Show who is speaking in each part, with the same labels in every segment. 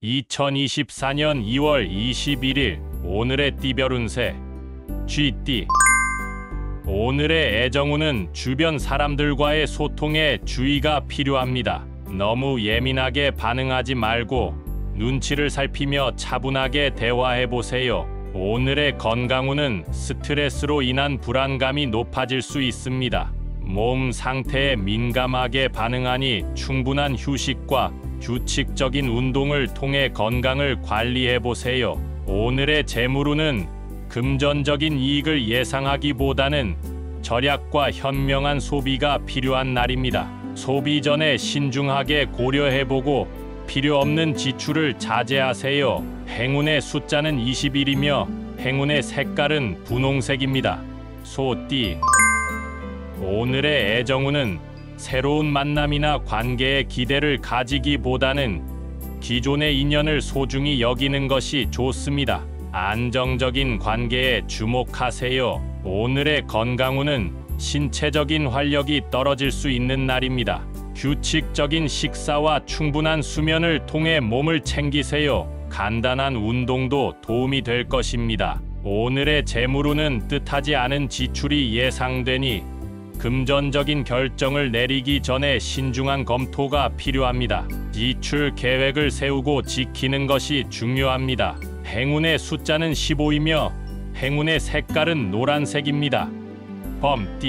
Speaker 1: 2024년 2월 21일 오늘의 띠별 운세 쥐띠. 오늘의 애정운은 주변 사람들과의 소통에 주의가 필요합니다. 너무 예민하게 반응하지 말고 눈치를 살피며 차분하게 대화해보세요. 오늘의 건강운은 스트레스로 인한 불안감이 높아질 수 있습니다. 몸 상태에 민감하게 반응하니 충분한 휴식과 규칙적인 운동을 통해 건강을 관리해보세요. 오늘의 재물운은 금전적인 이익을 예상하기보다는 절약과 현명한 소비가 필요한 날입니다. 소비 전에 신중하게 고려해보고 필요 없는 지출을 자제하세요. 행운의 숫자는 21이며 행운의 색깔은 분홍색입니다. 소띠. 오늘의 애정운은 새로운 만남이나 관계에 기대를 가지기보다는 기존의 인연을 소중히 여기는 것이 좋습니다. 안정적인 관계에 주목하세요. 오늘의 건강운은 신체적인 활력이 떨어질 수 있는 날입니다. 규칙적인 식사와 충분한 수면을 통해 몸을 챙기세요. 간단한 운동도 도움이 될 것입니다. 오늘의 재물운은 뜻하지 않은 지출이 예상되니 금전적인 결정을 내리기 전에 신중한 검토가 필요합니다. 지출 계획을 세우고 지키는 것이 중요합니다. 행운의 숫자는 15이며 행운의 색깔은 노란색입니다. 범띠.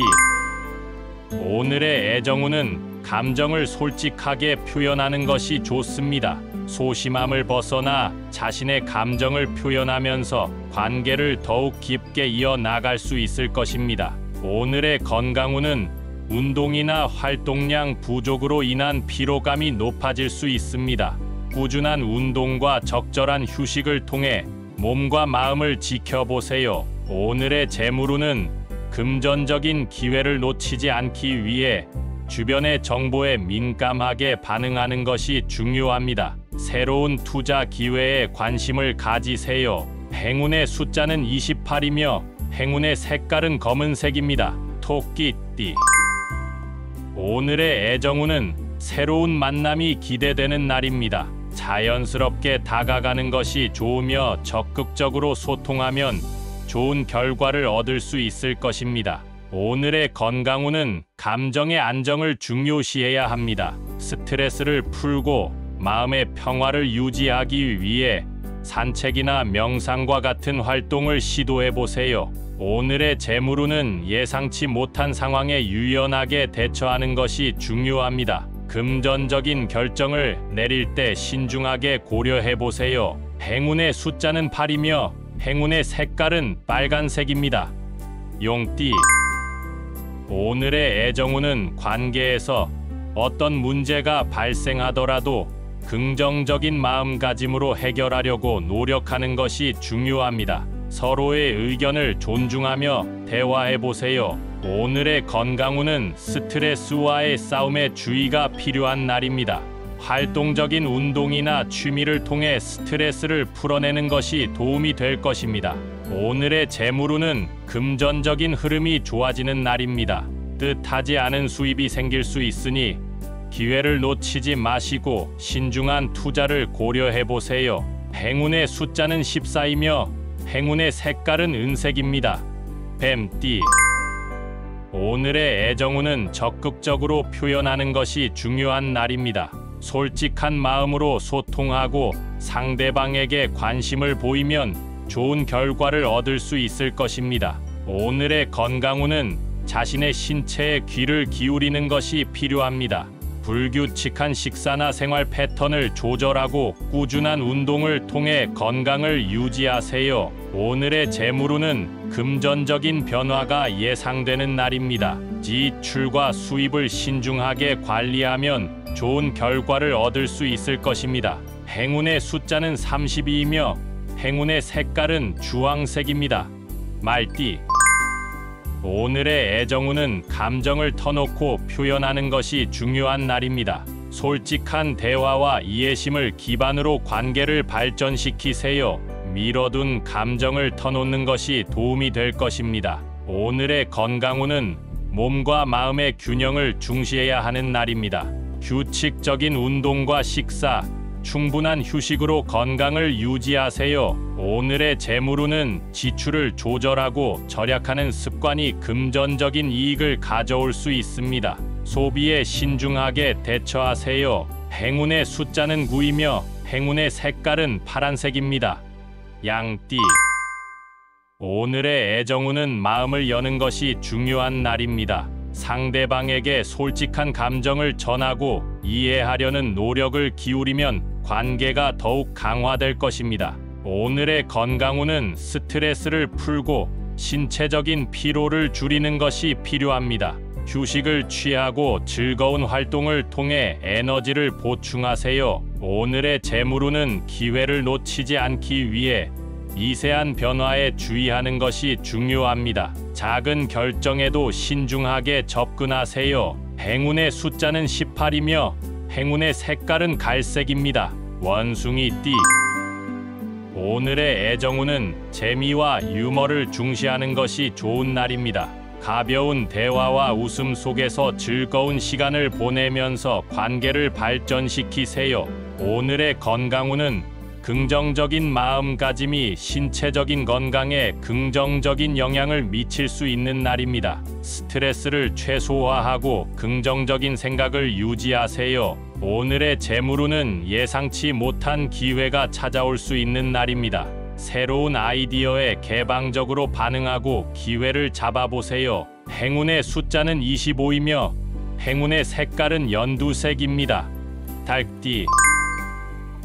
Speaker 1: 오늘의 애정운은 감정을 솔직하게 표현하는 것이 좋습니다. 소심함을 벗어나 자신의 감정을 표현하면서 관계를 더욱 깊게 이어나갈 수 있을 것입니다. 오늘의 건강운은 운동이나 활동량 부족으로 인한 피로감이 높아질 수 있습니다. 꾸준한 운동과 적절한 휴식을 통해 몸과 마음을 지켜보세요. 오늘의 재물운은 금전적인 기회를 놓치지 않기 위해 주변의 정보에 민감하게 반응하는 것이 중요합니다. 새로운 투자 기회에 관심을 가지세요. 행운의 숫자는 28이며 행운의 색깔은 검은색입니다. 토끼띠. 오늘의 애정운은 새로운 만남이 기대되는 날입니다. 자연스럽게 다가가는 것이 좋으며 적극적으로 소통하면 좋은 결과를 얻을 수 있을 것입니다. 오늘의 건강운은 감정의 안정을 중요시해야 합니다. 스트레스를 풀고 마음의 평화를 유지하기 위해 산책이나 명상과 같은 활동을 시도해보세요. 오늘의 재물운은 예상치 못한 상황에 유연하게 대처하는 것이 중요합니다. 금전적인 결정을 내릴 때 신중하게 고려해보세요. 행운의 숫자는 8이며 행운의 색깔은 빨간색입니다. 용띠. 오늘의 애정운은 관계에서 어떤 문제가 발생하더라도 긍정적인 마음가짐으로 해결하려고 노력하는 것이 중요합니다. 서로의 의견을 존중하며 대화해보세요. 오늘의 건강운은 스트레스와의 싸움에 주의가 필요한 날입니다. 활동적인 운동이나 취미를 통해 스트레스를 풀어내는 것이 도움이 될 것입니다. 오늘의 재물운은 금전적인 흐름이 좋아지는 날입니다. 뜻하지 않은 수입이 생길 수 있으니 기회를 놓치지 마시고 신중한 투자를 고려해보세요. 행운의 숫자는 14이며 행운의 색깔은 은색입니다. 뱀띠. 오늘의 애정운은 적극적으로 표현하는 것이 중요한 날입니다. 솔직한 마음으로 소통하고 상대방에게 관심을 보이면 좋은 결과를 얻을 수 있을 것입니다. 오늘의 건강운은 자신의 신체에 귀를 기울이는 것이 필요합니다. 불규칙한 식사나 생활 패턴을 조절하고 꾸준한 운동을 통해 건강을 유지하세요. 오늘의 재물운은 금전적인 변화가 예상되는 날입니다. 지출과 수입을 신중하게 관리하면 좋은 결과를 얻을 수 있을 것입니다. 행운의 숫자는 32이며 행운의 색깔은 주황색입니다. 말띠. 오늘의 애정운은 감정을 터놓고 표현하는 것이 중요한 날입니다. 솔직한 대화와 이해심을 기반으로 관계를 발전시키세요. 미뤄둔 감정을 터놓는 것이 도움이 될 것입니다. 오늘의 건강운은 몸과 마음의 균형을 중시해야 하는 날입니다. 규칙적인 운동과 식사, 충분한 휴식으로 건강을 유지하세요. 오늘의 재물운은 지출을 조절하고 절약하는 습관이 금전적인 이익을 가져올 수 있습니다. 소비에 신중하게 대처하세요. 행운의 숫자는 9이며 행운의 색깔은 파란색입니다. 양띠. 오늘의 애정운은 마음을 여는 것이 중요한 날입니다. 상대방에게 솔직한 감정을 전하고 이해하려는 노력을 기울이면 관계가 더욱 강화될 것입니다. 오늘의 건강운은 스트레스를 풀고 신체적인 피로를 줄이는 것이 필요합니다. 휴식을 취하고 즐거운 활동을 통해 에너지를 보충하세요. 오늘의 재물운은 기회를 놓치지 않기 위해 미세한 변화에 주의하는 것이 중요합니다. 작은 결정에도 신중하게 접근하세요. 행운의 숫자는 18이며 행운의 색깔은 갈색입니다. 원숭이띠. 오늘의 애정운은 재미와 유머를 중시하는 것이 좋은 날입니다. 가벼운 대화와 웃음 속에서 즐거운 시간을 보내면서 관계를 발전시키세요. 오늘의 건강운은 긍정적인 마음가짐이 신체적인 건강에 긍정적인 영향을 미칠 수 있는 날입니다. 스트레스를 최소화하고 긍정적인 생각을 유지하세요. 오늘의 재물운은 예상치 못한 기회가 찾아올 수 있는 날입니다. 새로운 아이디어에 개방적으로 반응하고 기회를 잡아보세요. 행운의 숫자는 25이며 행운의 색깔은 연두색입니다. 달띠.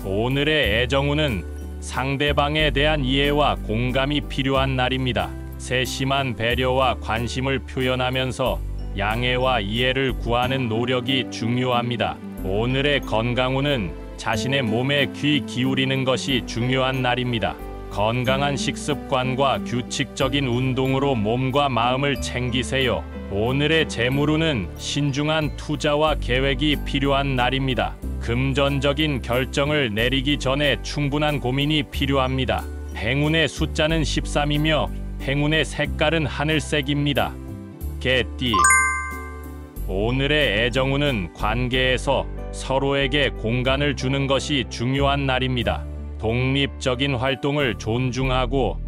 Speaker 1: 오늘의 애정운은 상대방에 대한 이해와 공감이 필요한 날입니다. 세심한 배려와 관심을 표현하면서 양해와 이해를 구하는 노력이 중요합니다. 오늘의 건강운은 자신의 몸에 귀 기울이는 것이 중요한 날입니다. 건강한 식습관과 규칙적인 운동으로 몸과 마음을 챙기세요. 오늘의 재물운은 신중한 투자와 계획이 필요한 날입니다. 금전적인 결정을 내리기 전에 충분한 고민이 필요합니다. 행운의 숫자는 13이며 행운의 색깔은 하늘색입니다. 개띠. 오늘의 애정운은 관계에서 서로에게 공간을 주는 것이 중요한 날입니다. 독립적인 활동을 존중하고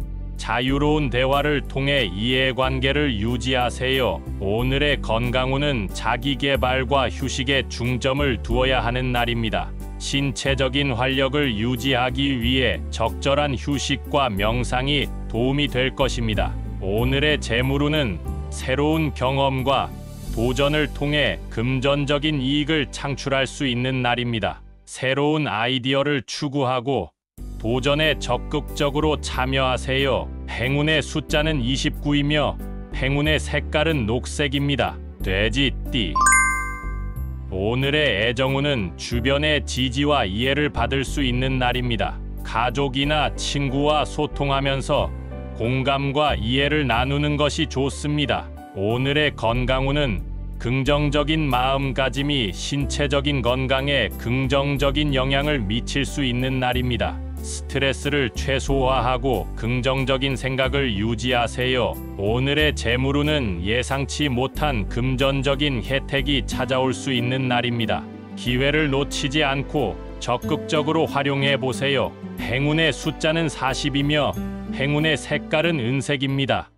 Speaker 1: 자유로운 대화를 통해 이해관계를 유지하세요. 오늘의 건강운은 자기개발과 휴식에 중점을 두어야 하는 날입니다. 신체적인 활력을 유지하기 위해 적절한 휴식과 명상이 도움이 될 것입니다. 오늘의 재물운은 새로운 경험과 도전을 통해 금전적인 이익을 창출할 수 있는 날입니다. 새로운 아이디어를 추구하고 도전에 적극적으로 참여하세요. 행운의 숫자는 29이며 행운의 색깔은 녹색입니다. 돼지띠. 오늘의 애정운은 주변의 지지와 이해를 받을 수 있는 날입니다. 가족이나 친구와 소통하면서 공감과 이해를 나누는 것이 좋습니다. 오늘의 건강운은 긍정적인 마음가짐이 신체적인 건강에 긍정적인 영향을 미칠 수 있는 날입니다. 스트레스를 최소화하고 긍정적인 생각을 유지하세요. 오늘의 재물운은 예상치 못한 금전적인 혜택이 찾아올 수 있는 날입니다. 기회를 놓치지 않고 적극적으로 활용해 보세요. 행운의 숫자는 40이며 행운의 색깔은 은색입니다.